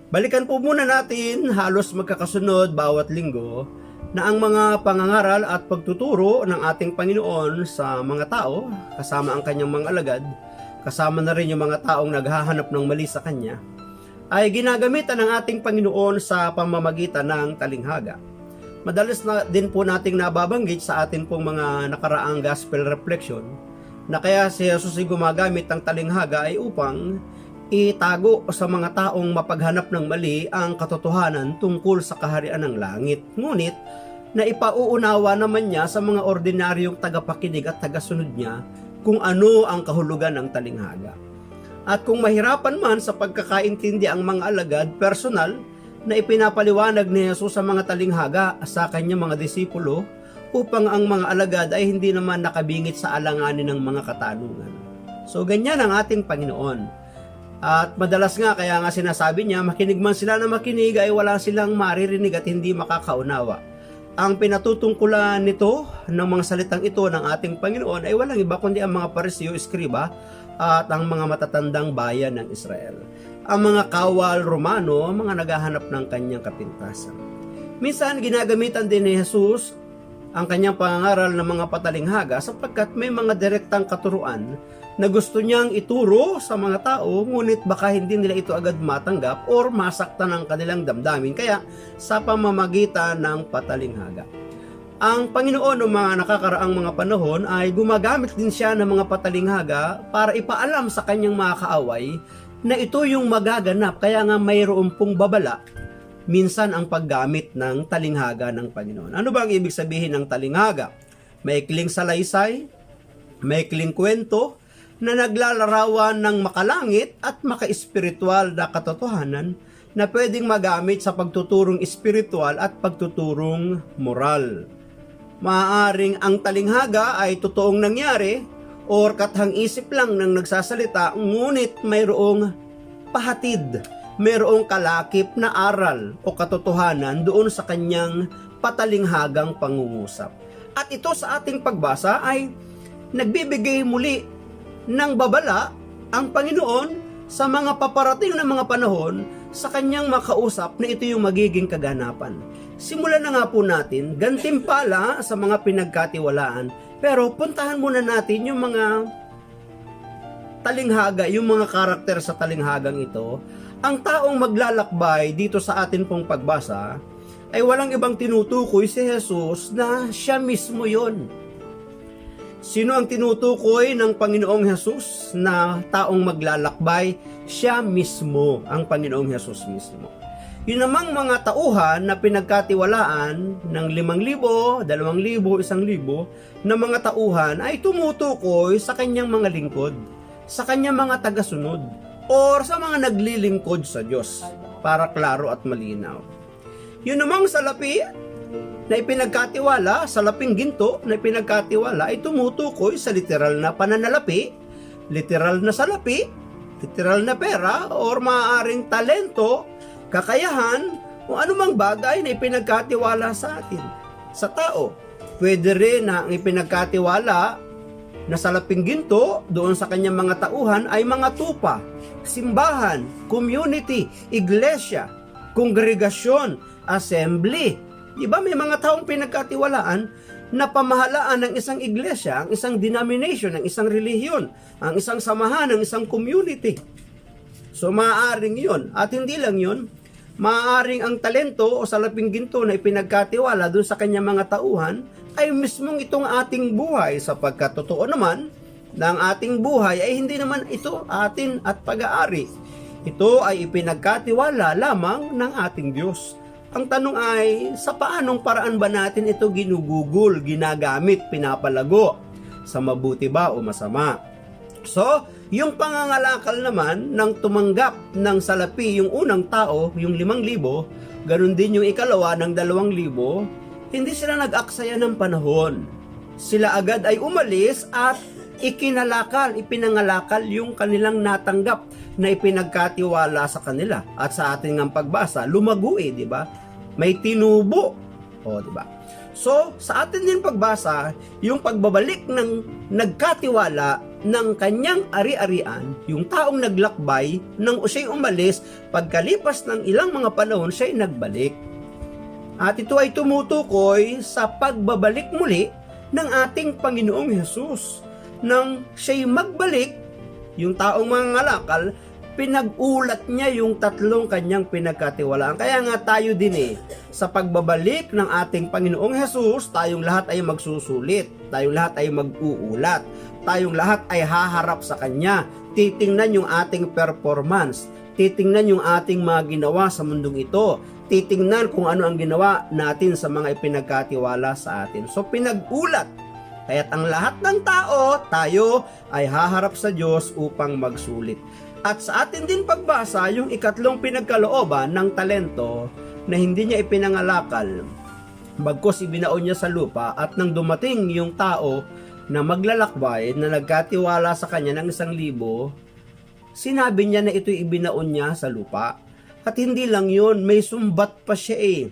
Balikan po muna natin halos magkakasunod bawat linggo na ang mga pangangaral at pagtuturo ng ating Panginoon sa mga tao, kasama ang kanyang mga alagad, kasama na rin yung mga taong naghahanap ng mali sa kanya, ay ginagamitan ng ating Panginoon sa pamamagitan ng talinghaga. Madalas na din po nating nababanggit sa atin pong mga nakaraang gospel reflection na kaya si Jesus ay gumagamit ng talinghaga ay upang itago sa mga taong mapaghanap ng mali ang katotohanan tungkol sa kaharian ng langit. Ngunit, naipauunawa naman niya sa mga ordinaryong tagapakinig at tagasunod niya kung ano ang kahulugan ng talinghaga. At kung mahirapan man sa pagkakaintindi ang mga alagad, personal, na ipinapaliwanag ni Jesus sa mga talinghaga sa kanyang mga disipulo upang ang mga alagad ay hindi naman nakabingit sa alanganin ng mga katanungan. So, ganyan ang ating Panginoon. At madalas nga, kaya nga sinasabi niya, makinig man sila na makinig ay wala silang maririnig at hindi makakaunawa. Ang pinatutungkulan nito, ng mga salitang ito ng ating Panginoon ay walang iba kundi ang mga Pariseo, Eskriba at ang mga matatandang bayan ng Israel. Ang mga kawal Romano, ang mga naghahanap ng kanyang kapintasan. Minsan, ginagamitan din ni Jesus ang kanyang pangangaral ng mga patalinghaga sapagkat may mga direktang katuruan na gusto niyang ituro sa mga tao, ngunit baka hindi nila ito agad matanggap or masaktan ang kanilang damdamin, kaya sa pamamagitan ng patalinghaga. Ang Panginoon ng mga nakakaraang mga panahon ay gumagamit din siya ng mga patalinghaga para ipaalam sa kanyang mga kaaway na ito yung magaganap, kaya nga mayroon pong babala minsan ang paggamit ng talinghaga ng Panginoon. Ano ba ang ibig sabihin ng talinghaga? Maikling salaysay, maikling kwento, na naglalarawan ng makalangit at maka-espiritual na katotohanan na pwedeng magamit sa pagtuturong espiritual at pagtuturong moral. Maaaring ang talinghaga ay totoong nangyari or kathang isip lang ng nagsasalita, ngunit mayroong pahatid, mayroong kalakip na aral o katotohanan doon sa kanyang patalinghagang pangungusap. At ito sa ating pagbasa ay nagbibigay muli ng babala ang Panginoon sa mga paparating na mga panahon sa kanyang makausap na ito yung magiging kaganapan. Simulan na nga po natin, gantimpala sa mga pinagkatiwalaan, pero puntahan muna natin yung mga talinghaga, yung mga karakter sa talinghagang ito. Ang taong maglalakbay dito sa atin pong pagbasa ay walang ibang tinutukoy si Jesus na siya mismo yon. Sino ang tinutukoy ng Panginoong Hesus na taong maglalakbay? Siya mismo, ang Panginoong Hesus mismo. Yun namang mga tauhan na pinagkatiwalaan ng 5,000, 2,000, 1,000 na mga tauhan ay tumutukoy sa kanyang mga lingkod, sa kanyang mga tagasunod, or sa mga naglilingkod sa Diyos, para klaro at malinaw. Yun namang salapi na ipinagkatiwala, sa laping ginto na ipinagkatiwala ay tumutukoy sa literal na pananalapi, literal na salapi, literal na pera, or maaaring talento, kakayahan, o anumang bagay na ipinagkatiwala sa atin, sa tao. Pwede rin na ang ipinagkatiwala na sa laping ginto, doon sa kanyang mga tauhan ay mga tupa, simbahan, community, iglesia, kongregasyon, assembly. Diba may mga taong pinagkatiwalaan na pamahalaan ng isang iglesia, ang isang denomination, ang isang relihiyon, ang isang samahan, ang isang community. So maaaring yun. At hindi lang yun, maaaring ang talento o salaping ginto na ipinagkatiwala doon sa kanyang mga tauhan ay mismong itong ating buhay, sapagkat totoo naman na ang ating buhay ay hindi naman ito atin at pag-aari. Ito ay ipinagkatiwala lamang ng ating Diyos. Ang tanong ay, sa paanong paraan ba natin ito ginugugol, ginagamit, pinapalago? Sa mabuti ba o masama? So, yung pangangalakal naman ng tumanggap ng salapi yung unang tao, yung 5,000, ganun din yung ikalawa ng 2,000, hindi sila nag-aksaya ng panahon. Sila agad ay umalis at ipinangalakal yung kanilang natanggap na ipinagkatiwala sa kanila. At sa ating ng pagbasa, lumago di ba? May tinubo. Di ba? So, sa atin din pagbasa, yung pagbabalik ng nagkatiwala ng kanyang ari-arian, yung taong naglakbay, nang siya'y umalis, pagkalipas ng ilang mga panahon, siya'y nagbalik. At ito ay tumutukoy sa pagbabalik muli ng ating Panginoong Hesus. Nang siya'y magbalik, yung taong mangangalakal, pinag-ulat niya yung tatlong kanyang pinagkatiwalaan. Kaya nga tayo din sa pagbabalik ng ating Panginoong Hesus, tayong lahat ay magsusulit, tayong lahat ay mag-uulat, tayong lahat ay haharap sa Kanya, titingnan yung ating performance, titingnan yung ating mga ginawa sa mundong ito, titingnan kung ano ang ginawa natin sa mga ipinagkatiwala sa atin. So pinag-ulat, kaya't ang lahat ng tao, tayo ay haharap sa Diyos upang magsulit. At sa atin din pagbasa yung ikatlong pinagkalooban ng talento na hindi niya ipinangalakal, bagkus ibinaon niya sa lupa, at nang dumating yung tao na maglalakbay na nagkatiwala sa kanya ng 1,000, sinabi niya na ito'y ibinaon niya sa lupa. At hindi lang yun, may sumbat pa siya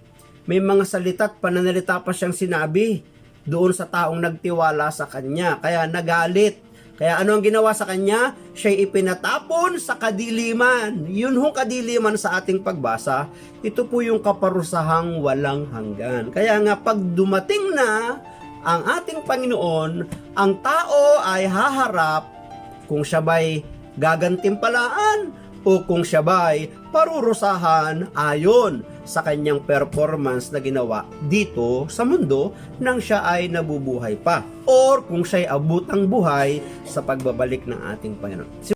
May mga salita at pananalita pa siyang sinabi doon sa taong nagtiwala sa kanya. Kaya nagalit. Kaya ano ang ginawa sa kanya? Siya'y ipinatapon sa kadiliman. Yun hong kadiliman sa ating pagbasa, ito po yung kaparusahang walang hanggan. Kaya nga pag dumating na ang ating Panginoon, ang tao ay haharap kung siya ba'y gagantimpalaan o kung siya ba'y parurusahan ayon sa kanyang performance na ginawa dito sa mundo nang siya ay nabubuhay pa, or kung siya'y abutang buhay sa pagbabalik ng ating Panginoon.